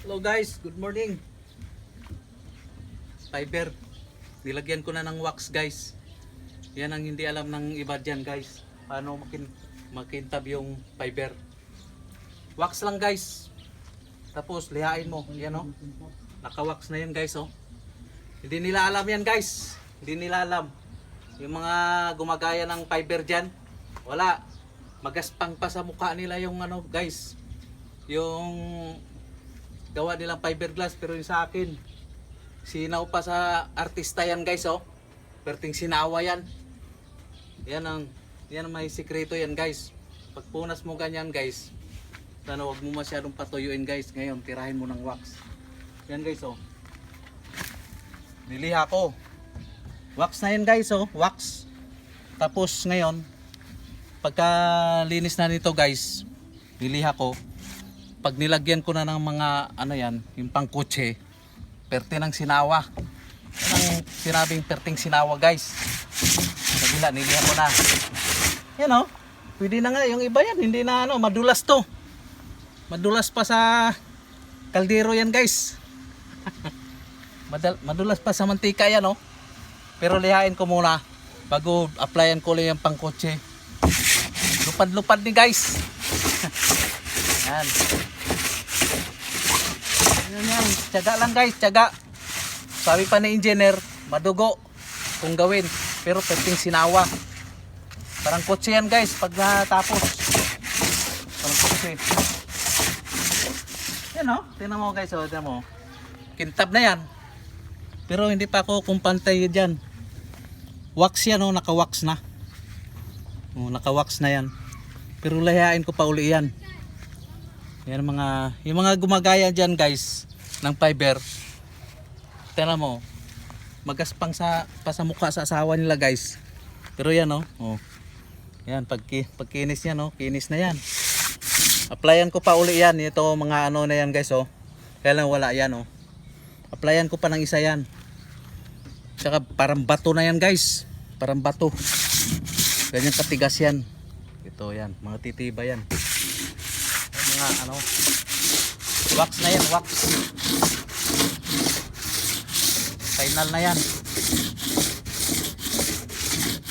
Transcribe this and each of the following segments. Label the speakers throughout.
Speaker 1: Hello guys, good morning. Fiber. Nilagyan ko na ng wax guys. Yan ang hindi alam ng iba dyan guys. Paano makintab yung fiber. Wax lang guys. Tapos lihain mo. Yan o. Naka-wax na yan guys o. Hindi nila alam yan guys. Hindi nila alam. Yung mga gumagaya ng fiber dyan. Wala. Magaspang pa sa mukha nila yung ano guys. Yung gawa nilang fiberglass, pero yung sa akin sinaw pa sa artista yan guys oh. Perting sinawa yan. Yan ang may sikreto yan guys. Pagpunas mo ganyan guys, sana wag mo masyadong patuyuin guys. Ngayon tirahin mo ng wax. Yan guys oh. Niliha ko. Wax na yan guys oh, wax. Tapos ngayon pagka linis na nito guys, niliha ko. Pag nilagyan ko na ng mga ano yan, yung pangkotse, perte ng sinawa. Yan ang sinabing perting sinawa guys. Kabila, nilihan ko na. Yan o, pwede na nga. Yung iba yan, hindi na ano, madulas to. Madulas pa sa kaldero yan guys. Madulas pa sa mantika yan o. Pero lihain ko muna bago applyan ko lang yung pangkotse. Lupad-lupad ni guys. Yan. Yan. Tiyaga lang guys, tiyaga. Sabi pa ni engineer, madugo kung gawin. Pero perting sinawa. Parang kotse yan guys, pag natapos. Parang kotse. Yan o, tingnan mo guys, tingnan mo. Kintab na yan. Pero hindi pa ako kumpantay dyan. Wax yan o, naka-wax na. O, naka-wax na yan. Pero lahihain ko pa uli yan. Yan yung mga gumagaya dyan guys ng fiber. Tingnan mo, magaspang pa sa mukha sa asawa nila guys. Pero yan oh. Yan pagkinis yan oh, kinis na yan. Applyan ko pa uli yan. Ito mga ano na yan guys oh. Kaya lang wala yan oh. Applyan ko pa ng isa yan. Tsaka parang bato na yan guys. Parang bato. Ganyan katigas yan. Ito yan, mga titiba yan. Mga ano, wax na yan, wax. Final na yan.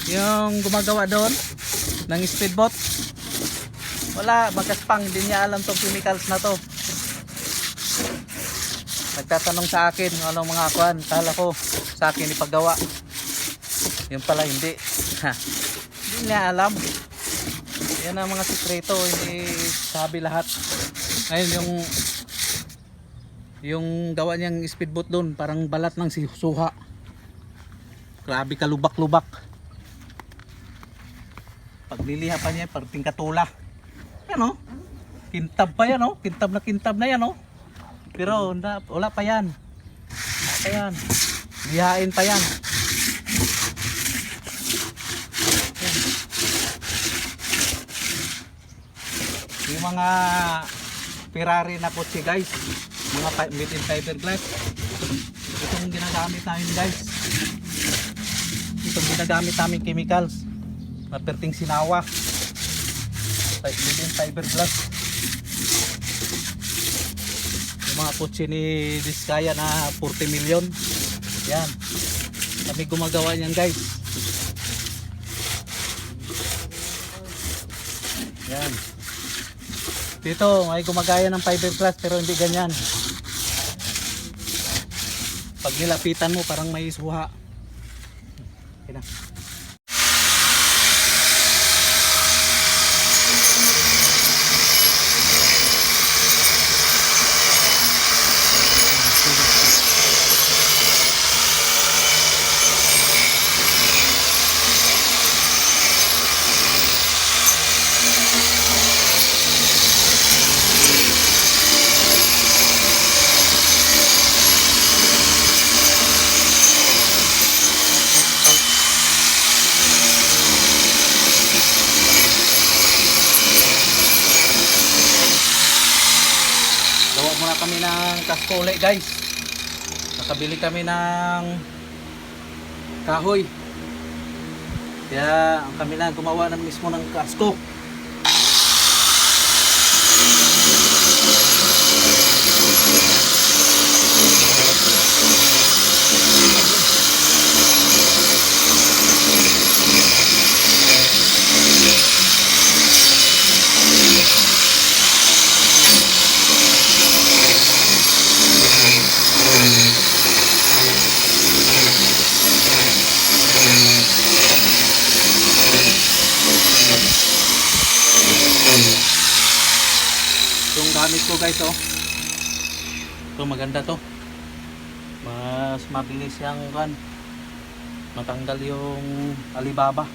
Speaker 1: Yung gumagawa doon ng speedboat, wala, magaspang, hindi niya alam tong chemicals na to. Nagtatanong sa akin anong mga kuan, kala ko sa akin ipagawa. Yung pala hindi. Hindi niya alam. Yan ang mga sikreto, hindi sabi lahat. Ngayon yung gawa niyang speedboat doon, parang balat ng suha. Grabe ka, lubak-lubak. Pag niliha pa niya, parang katula. Yan o. Kintab pa yan o. Kintab na yan o. Pero wala pa yan. Wala pa yan. Lihain pa yan. Yung mga Ferrari na kotse guys, mga made in fiberglass, itong ginagamit namin guys, itong ginagamit namin chemicals, maperting sinawa, made in fiberglass. Yung mga kotse ni Diskaya na 40 million, yan, kami gumagawa niyan guys. Yan. Dito may gumagaya ng fiberglass pero hindi ganyan. Pag nilapitan mo parang may suha. Okay na. Muna kami ng kasko ulit guys. Nakabili kami ng kahoy. Kaya kami na gumawa ng mismo ng kasko. gamit ko guys oh. Ito maganda to. Mas mabilis yang kan matanggal yung alibaba.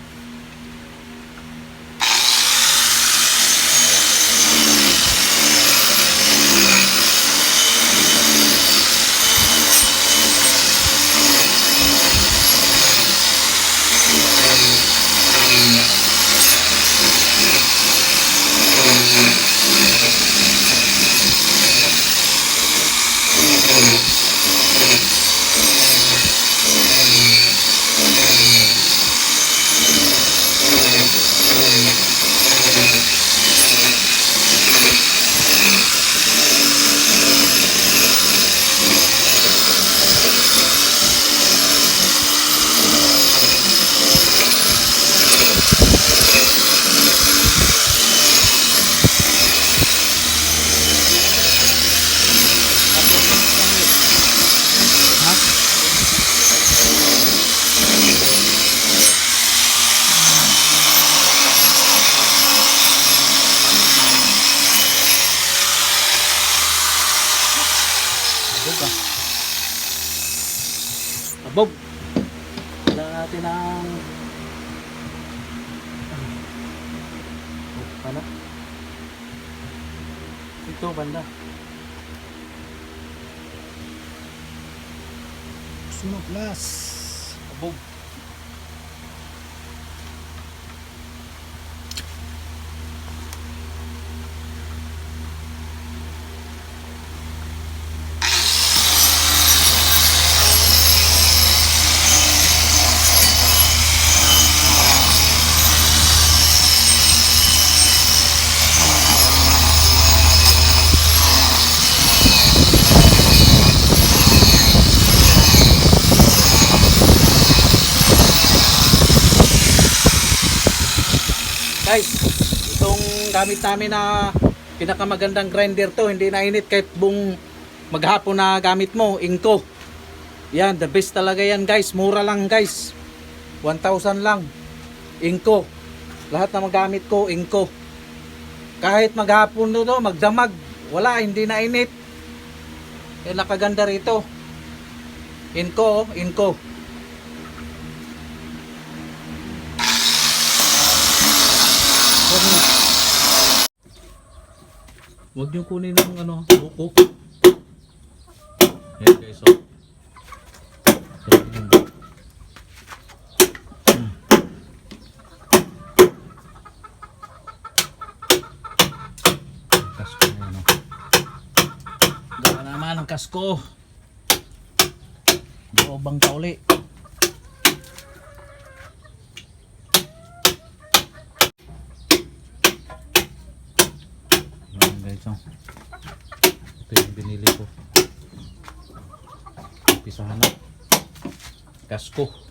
Speaker 1: Abog. Wala natin ang pala. Ito banda.
Speaker 2: Sumaplas.
Speaker 1: Abog. Guys, itong gamit namin na pinakamagandang grinder to, hindi nainit kahit buong maghapon na gamit mo, Inco. Yan, the best talaga yan guys, mura lang guys. 1,000 lang. Inco. Lahat na magamit ko, Inco. Kahit maghapon to, magdamag, wala, hindi nainit. Eh, nakaganda rito. Inco, Inco. Huwag niyo kunin ng ano, buko. Yan guys, oh. Kasko na yan, oh. Gawa naman ang kasko. Doobang kauli. Ito yung binili ko. Pisahan na. Kasko.